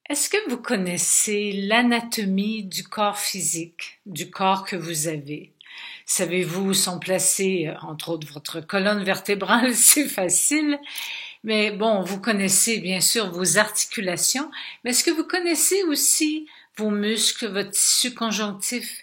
Est-ce que vous connaissez l'anatomie du corps physique, du corps que vous avez? Savez-vous où sont placées, entre autres, votre colonne vertébrale? C'est facile. Mais bon, vous connaissez bien sûr vos articulations, mais est-ce que vous connaissez aussi vos muscles, votre tissu conjonctif,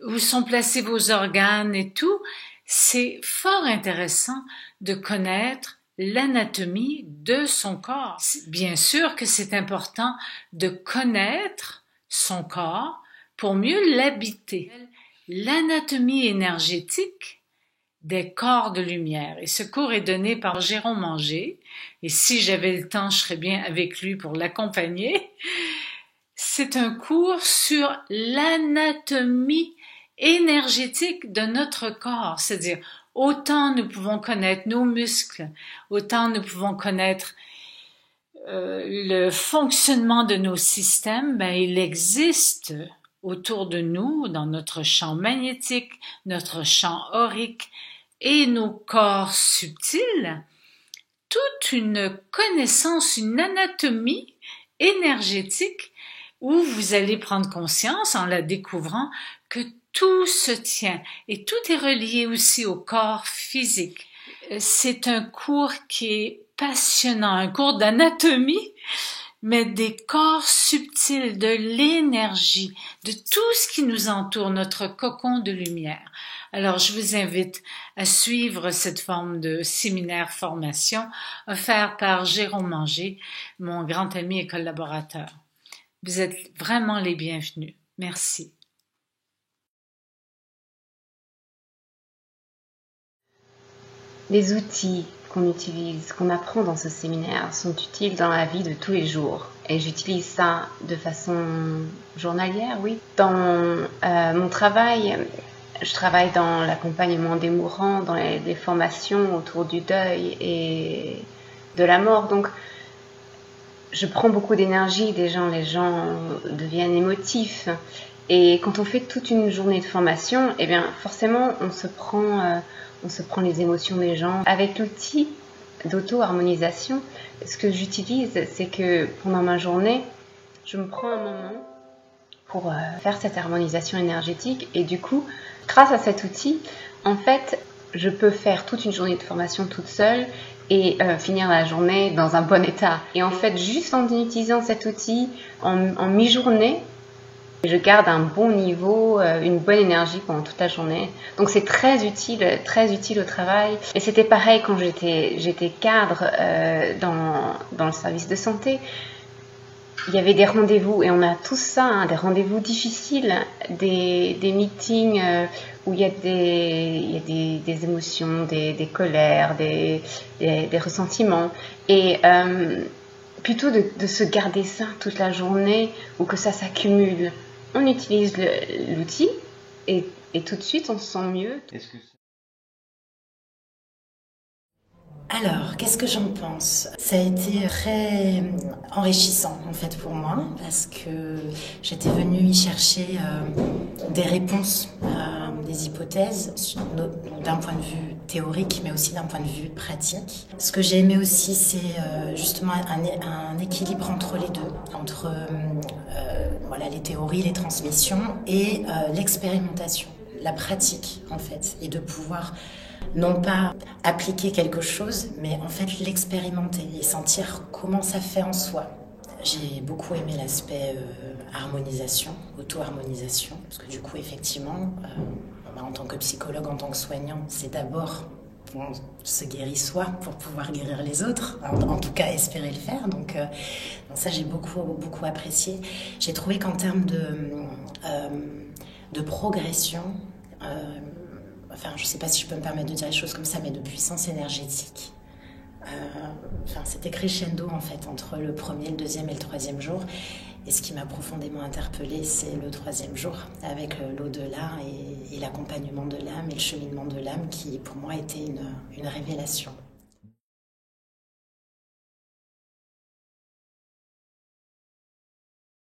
où sont placés vos organes et tout? C'est fort intéressant de connaître l'anatomie de son corps. Bien sûr que c'est important de connaître son corps pour mieux l'habiter. L'anatomie énergétique des corps de lumière. Et ce cours est donné par Jérôme Manger. Et si j'avais le temps, je serais bien avec lui pour l'accompagner. C'est un cours sur l'anatomie énergétique de notre corps. C'est-à-dire, autant nous pouvons connaître nos muscles, autant nous pouvons connaître le fonctionnement de nos systèmes, il existe autour de nous, dans notre champ magnétique, notre champ aurique et nos corps subtils, toute une connaissance, une anatomie énergétique où vous allez prendre conscience en la découvrant que tout se tient et tout est relié aussi au corps physique. C'est un cours qui est passionnant, un cours d'anatomie, mais des corps subtils, de l'énergie, de tout ce qui nous entoure, notre cocon de lumière. Alors, je vous invite à suivre cette forme de séminaire formation offert par Jérôme Manger, mon grand ami et collaborateur. Vous êtes vraiment les bienvenus. Merci. Les outils qu'on utilise, qu'on apprend dans ce séminaire sont utiles dans la vie de tous les jours. Et j'utilise ça de façon journalière, oui. Dans mon travail, je travaille dans l'accompagnement des mourants, dans les formations autour du deuil et de la mort. Donc, je prends beaucoup d'énergie des gens, les gens deviennent émotifs. Et quand on fait toute une journée de formation, eh bien, forcément, on se prend les émotions des gens. Avec l'outil d'auto-harmonisation, ce que j'utilise, c'est que pendant ma journée, je me prends un moment pour faire cette harmonisation énergétique. Et du coup, grâce à cet outil, en fait, je peux faire toute une journée de formation toute seule et finir la journée dans un bon état. Et en fait, juste en utilisant cet outil, en mi-journée, je garde un bon niveau, une bonne énergie pendant toute la journée. Donc c'est très utile au travail. Et c'était pareil quand j'étais cadre dans le service de santé. Il y avait des rendez-vous, et on a tous ça, des rendez-vous difficiles, des meetings où il y a des émotions, des colères, des ressentiments. Et plutôt de se garder ça toute la journée ou que ça s'accumule, on utilise l'outil et tout de suite on se sent mieux. Alors, qu'est-ce que j'en pense? Ça a été très enrichissant en fait pour moi parce que j'étais venue y chercher des réponses, des hypothèses d'un point de vue théorique mais aussi d'un point de vue pratique. Ce que j'ai aimé aussi c'est justement un équilibre entre les deux, entre les théories, les transmissions et l'expérimentation, la pratique en fait, et de pouvoir non pas appliquer quelque chose, mais en fait l'expérimenter et sentir comment ça fait en soi. J'ai beaucoup aimé l'aspect harmonisation, auto-harmonisation, parce que du coup, effectivement, en tant que psychologue, en tant que soignant, c'est d'abord on se guérit soi pour pouvoir guérir les autres, en tout cas espérer le faire. Donc ça, j'ai beaucoup apprécié. J'ai trouvé qu'en termes de progression, je ne sais pas si je peux me permettre de dire les choses comme ça, mais de puissance énergétique. C'était crescendo en fait entre le premier, le deuxième et le troisième jour. Et ce qui m'a profondément interpellée, c'est le troisième jour, avec l'au-delà et l'accompagnement de l'âme et le cheminement de l'âme qui, pour moi, était une révélation.